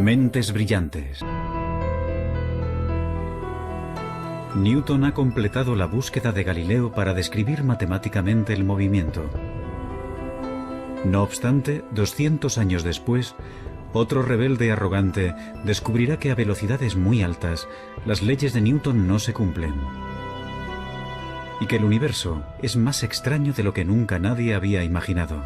Mentes brillantes. Newton ha completado la búsqueda de Galileo para describir matemáticamente el movimiento. No obstante, 200 años después, otro rebelde arrogante descubrirá que a velocidades muy altas las leyes de Newton no se cumplen y que el universo es más extraño de lo que nunca nadie había imaginado.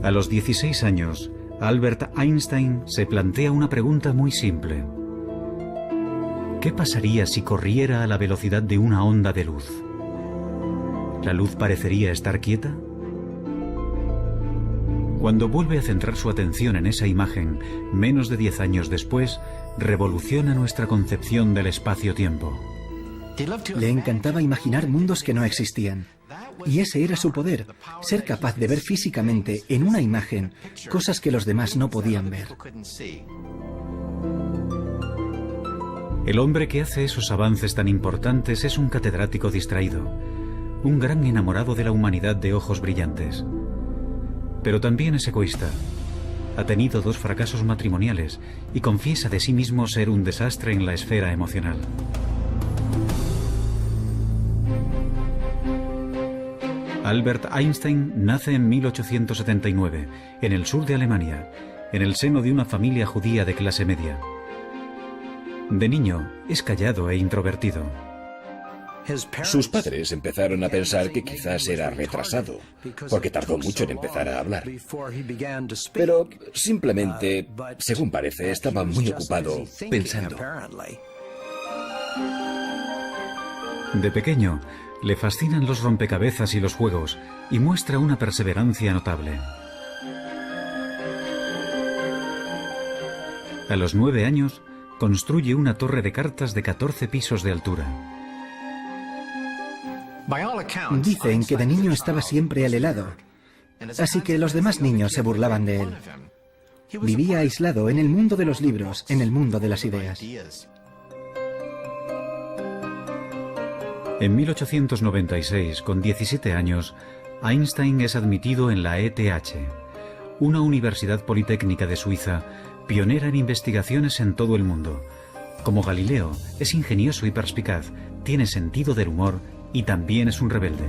A los 16 años, Albert Einstein se plantea una pregunta muy simple. ¿Qué pasaría si corriera a la velocidad de una onda de luz? ¿La luz parecería estar quieta? Cuando vuelve a centrar su atención en esa imagen, menos de 10 años después, revoluciona nuestra concepción del espacio-tiempo. Le encantaba imaginar mundos que no existían. Y ese era su poder, ser capaz de ver físicamente en una imagen cosas que los demás no podían ver. El hombre que hace esos avances tan importantes es un catedrático distraído, un gran enamorado de la humanidad de ojos brillantes. Pero también es egoísta. Ha tenido 2 fracasos matrimoniales y confiesa de sí mismo ser un desastre en la esfera emocional. Albert Einstein nace en 1879, en el sur de Alemania, en el seno de una familia judía de clase media. De niño, es callado e introvertido. Sus padres empezaron a pensar que quizás era retrasado, porque tardó mucho en empezar a hablar. Pero simplemente, según parece, estaba muy ocupado pensando. De pequeño, le fascinan los rompecabezas y los juegos, y muestra una perseverancia notable. A los 9 años, construye una torre de cartas de 14 pisos de altura. Dicen que de niño estaba siempre al helado, así que los demás niños se burlaban de él. Vivía aislado en el mundo de los libros, en el mundo de las ideas. En 1896, con 17 años, Einstein es admitido en la ETH, una universidad politécnica de Suiza, pionera en investigaciones en todo el mundo. Como Galileo, es ingenioso y perspicaz, tiene sentido del humor y también es un rebelde.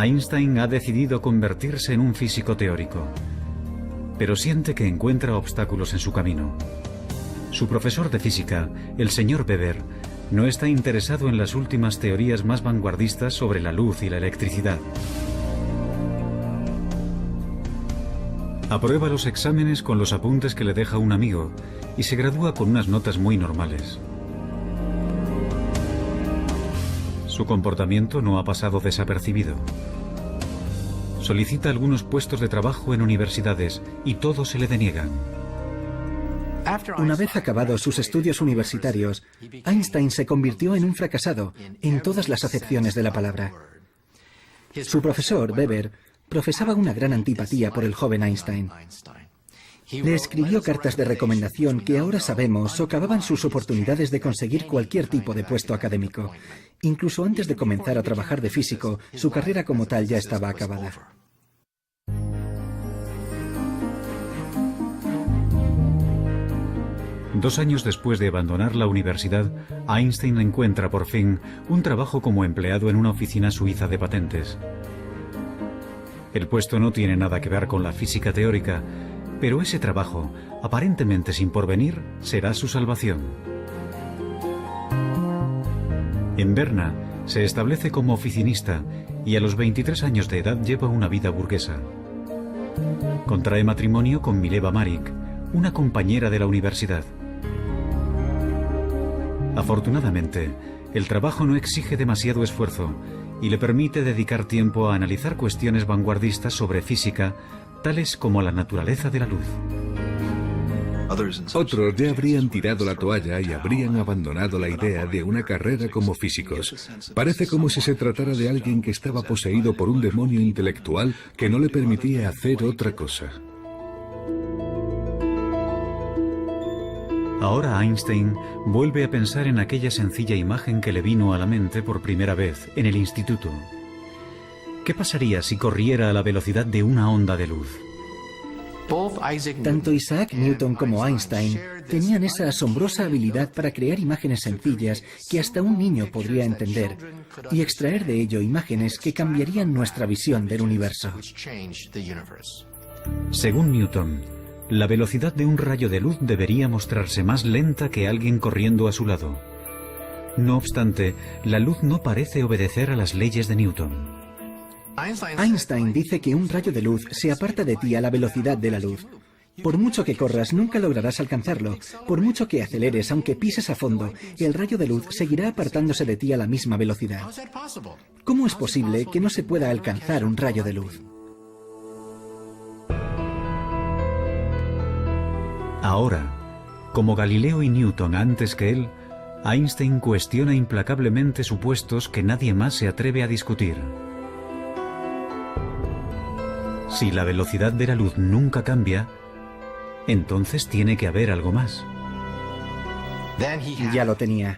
Einstein ha decidido convertirse en un físico teórico, pero siente que encuentra obstáculos en su camino. Su profesor de física, el señor Weber, no está interesado en las últimas teorías más vanguardistas sobre la luz y la electricidad. Aprueba los exámenes con los apuntes que le deja un amigo y se gradúa con unas notas muy normales. Su comportamiento no ha pasado desapercibido. Solicita algunos puestos de trabajo en universidades y todos se le deniegan. Una vez acabados sus estudios universitarios, Einstein se convirtió en un fracasado en todas las acepciones de la palabra. Su profesor, Weber, profesaba una gran antipatía por el joven Einstein. Le escribió cartas de recomendación que ahora sabemos socavaban sus oportunidades de conseguir cualquier tipo de puesto académico. Incluso antes de comenzar a trabajar de físico, su carrera como tal ya estaba acabada. Dos años después de abandonar la universidad, Einstein encuentra por fin un trabajo como empleado en una oficina suiza de patentes. El puesto no tiene nada que ver con la física teórica, pero ese trabajo, aparentemente sin porvenir, será su salvación. En Berna se establece como oficinista y a los 23 años de edad lleva una vida burguesa. Contrae matrimonio con Mileva Marik, una compañera de la universidad. Afortunadamente, el trabajo no exige demasiado esfuerzo y le permite dedicar tiempo a analizar cuestiones vanguardistas sobre física, tales como la naturaleza de la luz. Otros ya habrían tirado la toalla y habrían abandonado la idea de una carrera como físicos. Parece como si se tratara de alguien que estaba poseído por un demonio intelectual que no le permitía hacer otra cosa. Ahora Einstein vuelve a pensar en aquella sencilla imagen que le vino a la mente por primera vez en el instituto. ¿Qué pasaría si corriera a la velocidad de una onda de luz? Tanto Isaac Newton como Einstein tenían esa asombrosa habilidad para crear imágenes sencillas que hasta un niño podría entender y extraer de ello imágenes que cambiarían nuestra visión del universo. Según Newton, la velocidad de un rayo de luz debería mostrarse más lenta que alguien corriendo a su lado. No obstante, la luz no parece obedecer a las leyes de Newton. Einstein dice que un rayo de luz se aparta de ti a la velocidad de la luz. Por mucho que corras, nunca lograrás alcanzarlo. Por mucho que aceleres, aunque pises a fondo, el rayo de luz seguirá apartándose de ti a la misma velocidad. ¿Cómo es posible que no se pueda alcanzar un rayo de luz? Ahora, como Galileo y Newton antes que él, Einstein cuestiona implacablemente supuestos que nadie más se atreve a discutir. Si la velocidad de la luz nunca cambia, entonces tiene que haber algo más. Ya lo tenía.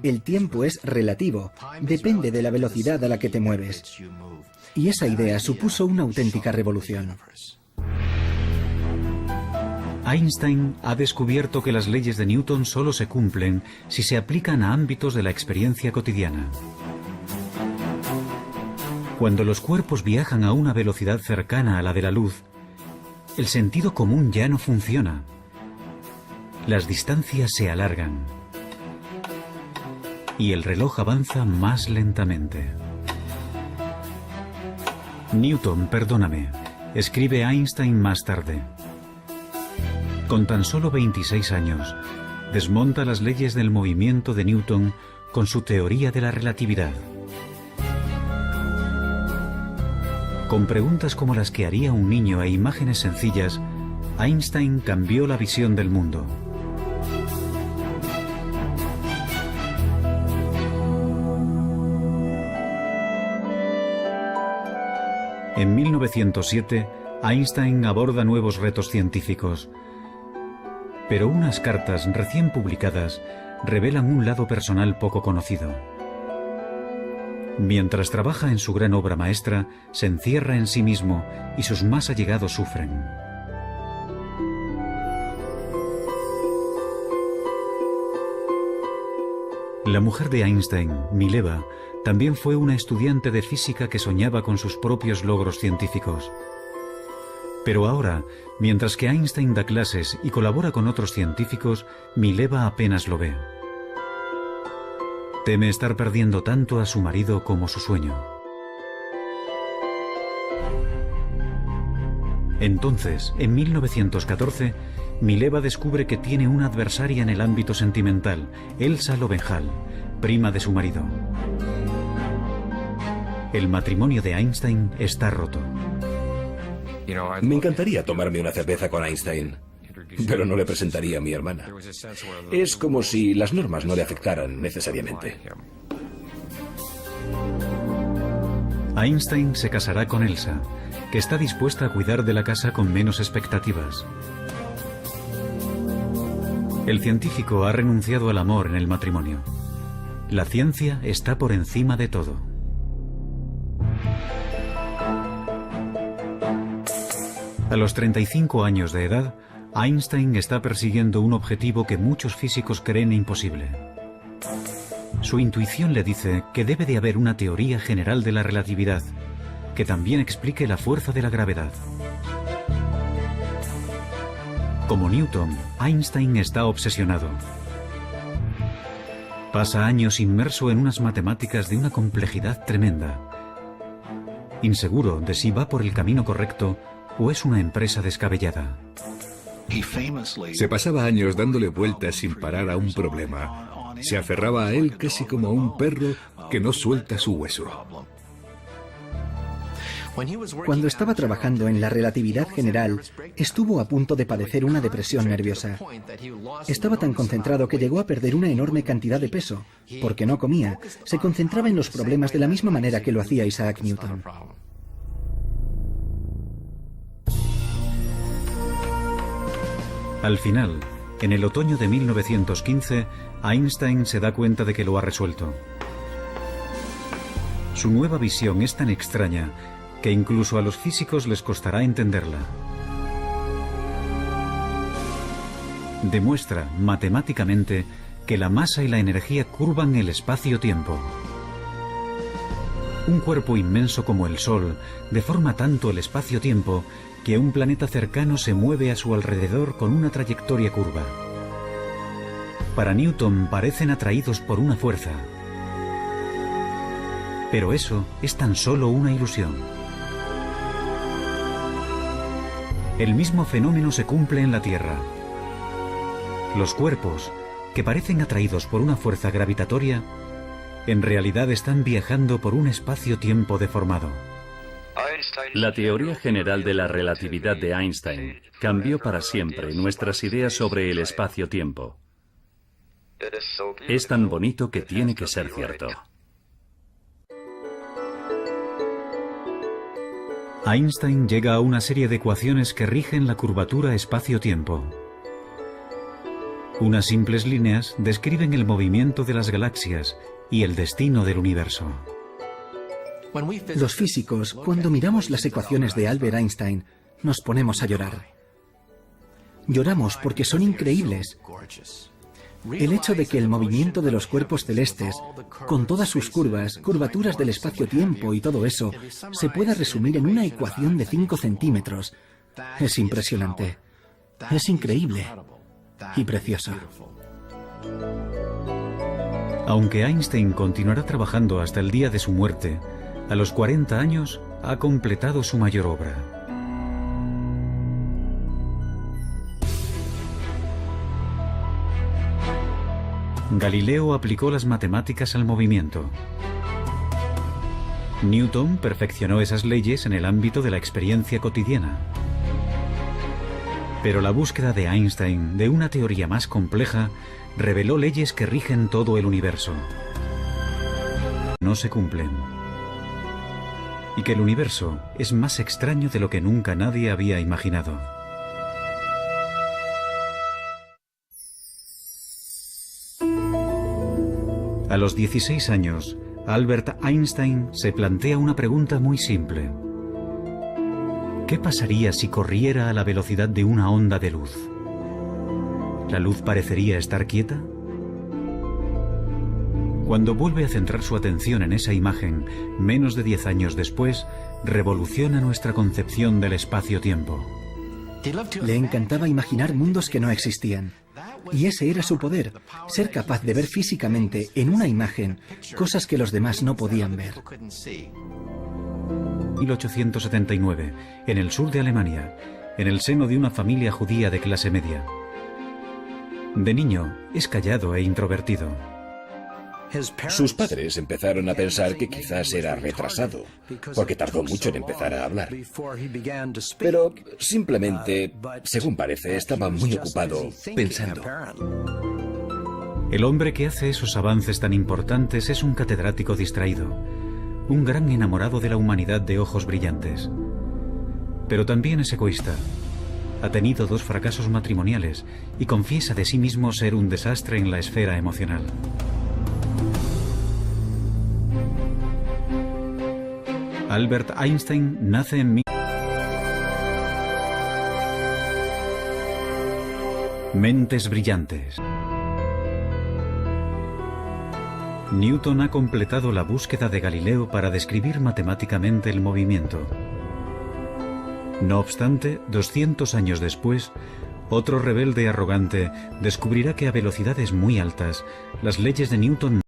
El tiempo es relativo, depende de la velocidad a la que te mueves. Y esa idea supuso una auténtica revolución. Einstein ha descubierto que las leyes de Newton solo se cumplen si se aplican a ámbitos de la experiencia cotidiana. Cuando los cuerpos viajan a una velocidad cercana a la de la luz, el sentido común ya no funciona. Las distancias se alargan y el reloj avanza más lentamente. Newton, perdóname, escribe Einstein más tarde. Con tan solo 26 años, desmonta las leyes del movimiento de Newton con su teoría de la relatividad. Con preguntas como las que haría un niño e imágenes sencillas, Einstein cambió la visión del mundo. En 1907, Einstein aborda nuevos retos científicos. Pero unas cartas recién publicadas revelan un lado personal poco conocido. Mientras trabaja en su gran obra maestra, se encierra en sí mismo y sus más allegados sufren. La mujer de Einstein, Mileva, también fue una estudiante de física que soñaba con sus propios logros científicos. Pero ahora, mientras que Einstein da clases y colabora con otros científicos, Mileva apenas lo ve. Teme estar perdiendo tanto a su marido como su sueño. Entonces, en 1914, Mileva descubre que tiene una adversaria en el ámbito sentimental, Elsa Lowenthal, prima de su marido. El matrimonio de Einstein está roto. Me encantaría tomarme una cerveza con Einstein, pero no le presentaría a mi hermana. Es como si las normas no le afectaran necesariamente. Einstein se casará con Elsa, que está dispuesta a cuidar de la casa con menos expectativas. El científico ha renunciado al amor en el matrimonio. La ciencia está por encima de todo. A los 35 años de edad, Einstein está persiguiendo un objetivo que muchos físicos creen imposible. Su intuición le dice que debe de haber una teoría general de la relatividad, que también explique la fuerza de la gravedad. Como Newton, Einstein está obsesionado. Pasa años inmerso en unas matemáticas de una complejidad tremenda. Inseguro de si va por el camino correcto o es una empresa descabellada. Se pasaba años dándole vueltas sin parar a un problema. Se aferraba a él casi como a un perro que no suelta su hueso. Cuando estaba trabajando en la relatividad general, estuvo a punto de padecer una depresión nerviosa. Estaba tan concentrado que llegó a perder una enorme cantidad de peso. Porque no comía, se concentraba en los problemas de la misma manera que lo hacía Isaac Newton. Al final, En el otoño de 1915, Einstein se da cuenta de que lo ha resuelto. Su nueva visión es tan extraña que incluso a los físicos les costará entenderla. Demuestra matemáticamente que la masa y la energía curvan el espacio-tiempo. Un cuerpo inmenso como el Sol deforma tanto el espacio-tiempo que un planeta cercano se mueve a su alrededor con una trayectoria curva. Para Newton parecen atraídos por una fuerza. Pero eso es tan solo una ilusión. El mismo fenómeno se cumple en la Tierra. Los cuerpos, que parecen atraídos por una fuerza gravitatoria, en realidad están viajando por un espacio-tiempo deformado. La teoría general de la relatividad de Einstein cambió para siempre nuestras ideas sobre el espacio-tiempo. Es tan bonito que tiene que ser cierto. Einstein llega a una serie de ecuaciones que rigen la curvatura espacio-tiempo. Unas simples líneas describen el movimiento de las galaxias y el destino del universo. Los físicos, cuando miramos las ecuaciones de Albert Einstein, nos ponemos a llorar. Lloramos porque son increíbles. El hecho de que el movimiento de los cuerpos celestes, con todas sus curvas, curvaturas del espacio-tiempo y todo eso, se pueda resumir en una ecuación de 5 centímetros, es impresionante. Es increíble y precioso. Aunque Einstein continuará trabajando hasta el día de su muerte, a los 40 años ha completado su mayor obra. Galileo aplicó las matemáticas al movimiento. Newton perfeccionó esas leyes en el ámbito de la experiencia cotidiana. Pero la búsqueda de Einstein de una teoría más compleja reveló leyes que rigen todo el universo. No se cumplen. Y que el universo es más extraño de lo que nunca nadie había imaginado. A los 16 años, Albert Einstein se plantea una pregunta muy simple. ¿Qué pasaría si corriera a la velocidad de una onda de luz? ¿La luz parecería estar quieta? Cuando vuelve a centrar su atención en esa imagen, menos de 10 años después, revoluciona nuestra concepción del espacio-tiempo. Le encantaba imaginar mundos que no existían. Y ese era su poder, ser capaz de ver físicamente en una imagen cosas que los demás no podían ver. 1879, en el sur de Alemania, en el seno de una familia judía de clase media. De niño, es callado e introvertido. Sus padres empezaron a pensar que quizás era retrasado, porque tardó mucho en empezar a hablar. Pero simplemente, según parece, estaba muy ocupado pensando. El hombre que hace esos avances tan importantes es un catedrático distraído, un gran enamorado de la humanidad de ojos brillantes. Pero también es egoísta. Ha tenido 2 fracasos matrimoniales y confiesa de sí mismo ser un desastre en la esfera emocional. Albert Einstein nace en Mentes brillantes. Newton ha completado la búsqueda de Galileo para describir matemáticamente el movimiento. No obstante, 200 años después, otro rebelde arrogante descubrirá que a velocidades muy altas, las leyes de Newton